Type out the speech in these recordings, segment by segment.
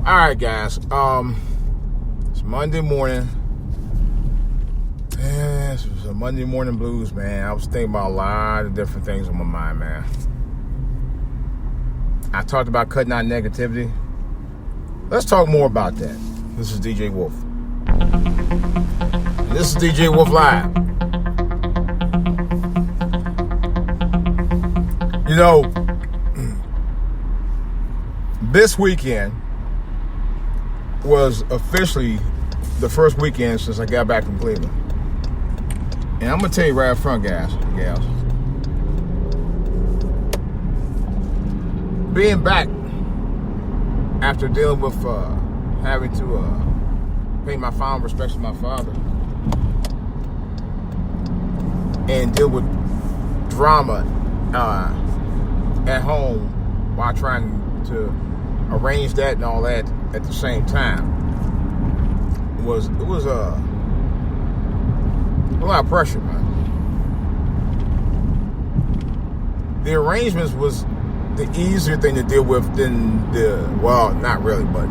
All right, guys. It's Monday morning. Yeah, this was a Monday morning blues, man. I was thinking about a lot of different things on my mind, man. I talked about cutting out negativity. Let's talk more about that. This is DJ Wolf. And this is DJ Wolf Live. You know, this weekend was officially the first weekend since I got back from Cleveland. And I'm going to tell you right up front, guys, gals. Being back after dealing with having to pay my final respects to my father and deal with drama at home while trying to arrange that and all that at the same time, it was a lot of pressure, man. The arrangements was the easier thing to deal with than not really, but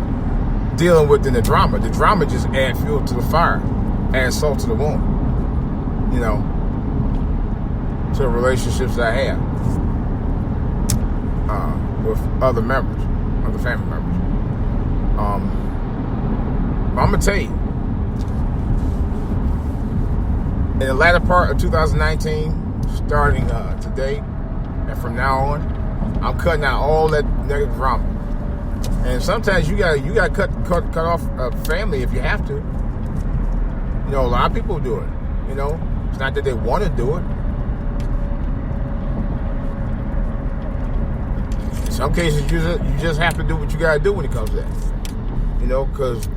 dealing with than the drama. The drama just add fuel to the fire, add salt to the wound, you know, to the relationships that I have with other members, other family members. I'm going to tell you, in the latter part of 2019, starting today, and from now on, I'm cutting out all that negative drama. And sometimes you gotta cut off family if you have to. You know, a lot of people do it. You know, it's not that they want to do it. In some cases, you just have to do what you gotta do when it comes to that. You know, because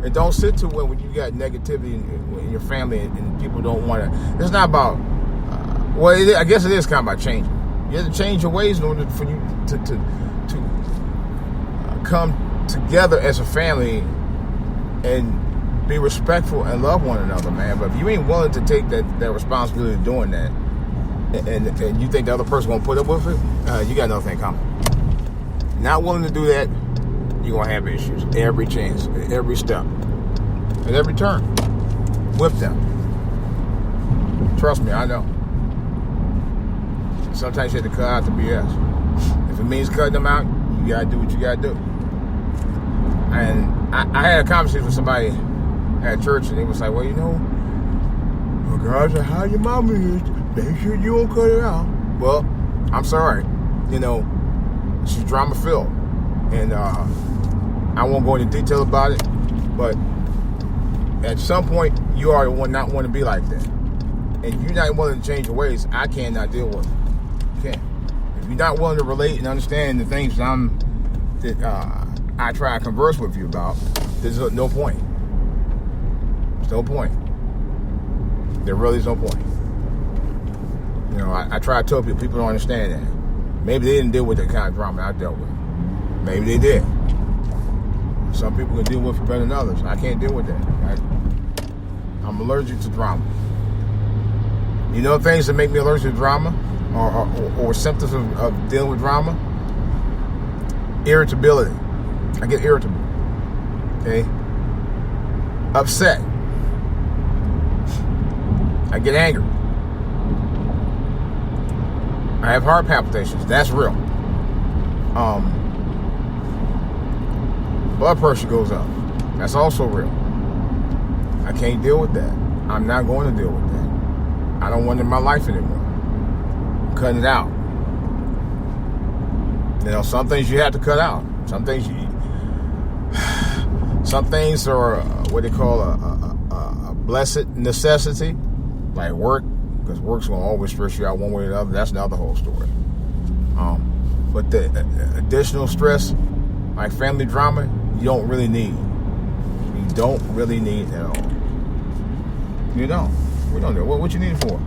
it don't sit too well when you got negativity in your family and people don't want to. It's not about. I guess it is kind of about changing. You have to change your ways in order for you to come together as a family and be respectful and love one another, man. But if you ain't willing to take that responsibility of doing that, and you think the other person gonna put up with it, you got nothing coming. Not willing to do that, you're gonna have issues every chance, every step, at every turn with them. Trust me, I know. Sometimes you have to cut out the BS. If it means cutting them out, you gotta do what you gotta do. And I had a conversation with somebody at church, and they was like, "Well, you know, regardless of how your mama is, make sure you don't cut it out." Well, I'm sorry, you know, she's drama filled, and I won't go into detail about it. But at some point, you are the one not want to be like that, and you're not willing to change your ways. I cannot deal with it. Can't. If you're not willing to relate and understand the things that I try to converse with you about, there's no point. There's no point. There really is no point. You know, I try to tell people don't understand that. Maybe they didn't deal with that kind of drama I dealt with. Maybe they did. Some people can deal with it better than others. I can't deal with that. I'm allergic to drama. You know things that make me allergic to drama? Or symptoms of dealing with drama? Irritability. I get irritable. Okay? Upset. I get angry. I have heart palpitations. That's real. Blood pressure goes up. That's also real. I can't deal with that. I'm not going to deal with that. I don't want it in my life anymore. Cutting it out. You know, some things you have to cut out. Some things are what they call a blessed necessity, like work, because work's gonna always stress you out one way or the other. That's another whole story. But the additional stress, like family drama, you don't really need. You don't really need at all. You don't. We don't know what you need it for.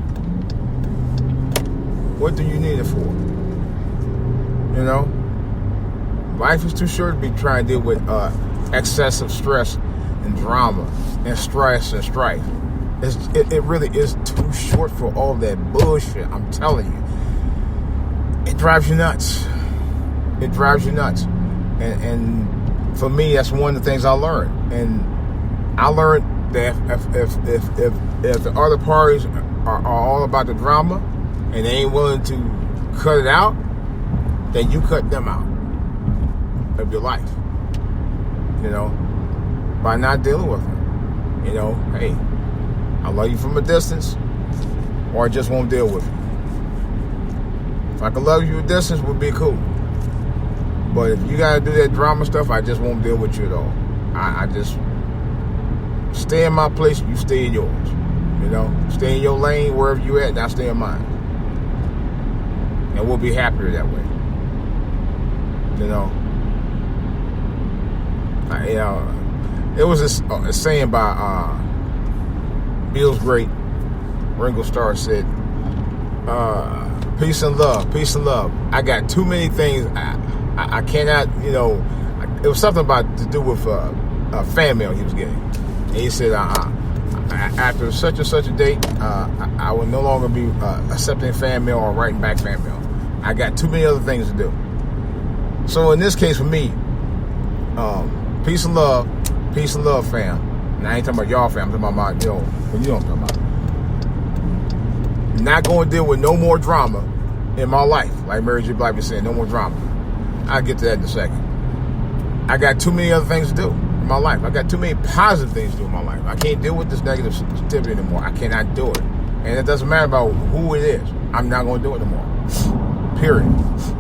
What do you need it for? You know? Life is too short to be trying to deal with excessive stress and drama and stress and strife. It really is too short for all that bullshit. I'm telling you. It drives you nuts. It drives you nuts. And for me, that's one of the things I learned. And I learned that if the other parties are all about the drama and they ain't willing to cut it out, then you cut them out of your life. By not dealing with them. Hey, I love you from a distance, or I just won't deal with you. If I could love you from a distance, would be cool. But if you gotta do that drama stuff, I just won't deal with you at all. I just stay in my place, you stay in yours. Stay in your lane wherever you at, and I stay in mine. And we'll be happier that way. It was a saying by Bill's great Ringo Starr said, peace and love. I got too many things. I cannot, it was something about to do with a fan mail he was getting. And he said, after such and such a date, I will no longer be accepting fan mail or writing back fan mail. I got too many other things to do. So in this case for me, peace and love, fam. And I ain't talking about y'all, fam. I'm talking about what you know what I'm talking about. Not going to deal with no more drama in my life. Like Mary J. Blige was saying, no more drama. I'll get to that in a second. I got too many other things to do in my life. I got too many positive things to do in my life. I can't deal with this negative sensitivity anymore. I cannot do it. And it doesn't matter about who it is. I'm not going to do it anymore. Period.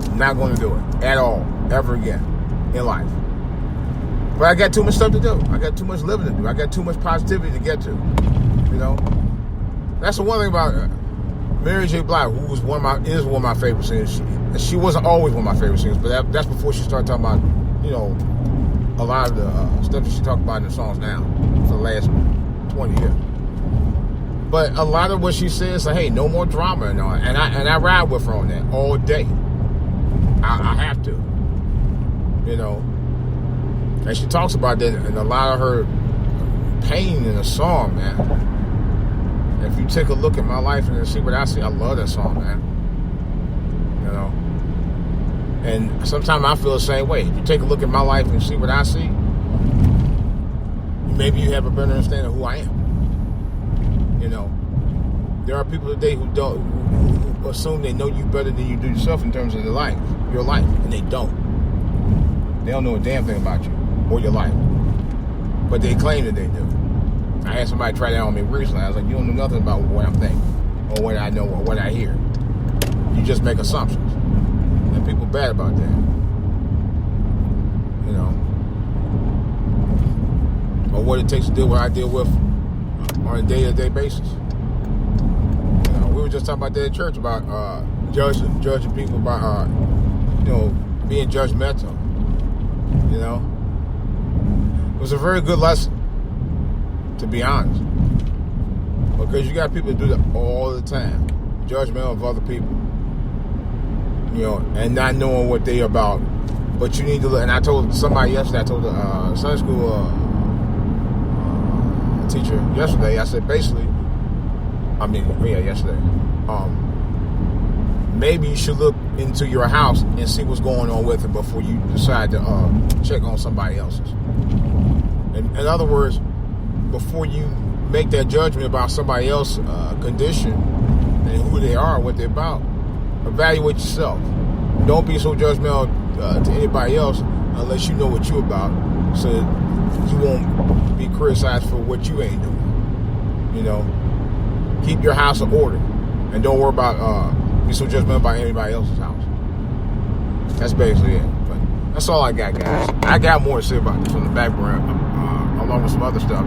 I'm not going to do it at all, ever again in life. But I got too much stuff to do. I got too much living to do. I got too much positivity to get to. That's the one thing about Mary J. Blige, who is one of my favorite singers. She wasn't always one of my favorite singers, but that's before she started talking about, a lot of the stuff that she talked about in the songs now for the last 20 years. But a lot of what she says, like, hey, no more drama and all. And I ride with her on that all day. I have to. And she talks about that and a lot of her pain in the song, man. If you take a look at my life and see what I see, I love that song, man. And sometimes I feel the same way. If you take a look at my life and see what I see, maybe you have a better understanding of who I am. There are people today who assume they know you better than you do yourself in terms of your life, and they don't. They don't know a damn thing about you or your life, but they claim that they do. I had somebody try that on me recently. I was like, you don't know nothing about what I'm thinking or what I know or what I hear. You just make assumptions. And people bad about that. Or what it takes to deal with what I deal with on a day-to-day basis. We were just talking about that at church about judging people by being judgmental. It was a very good lesson, to be honest, because you got people that do that all the time, judgmental of other people, and not knowing what they about. But you need to look. And I told somebody yesterday, I told the Sunday school teacher yesterday, I said yesterday, maybe you should look into your house and see what's going on with it before you decide to check on somebody else's. In other words, before you make that judgment about somebody else's condition and who they are, what they're about, evaluate yourself. Don't be so judgmental to anybody else unless you know what you're about, so you won't be criticized for what you ain't doing. Keep your house in order, and don't worry about be so judgmental about anybody else's house. That's basically it. But that's all I got, guys. I got more to say about this on the background, along with some other stuff.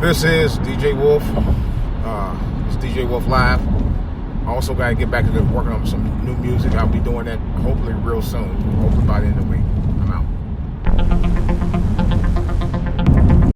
This is DJ Wolf. It's DJ Wolf Live. I also got to get back to working on some new music. I'll be doing that hopefully real soon. Hopefully by the end of the week. I'm out.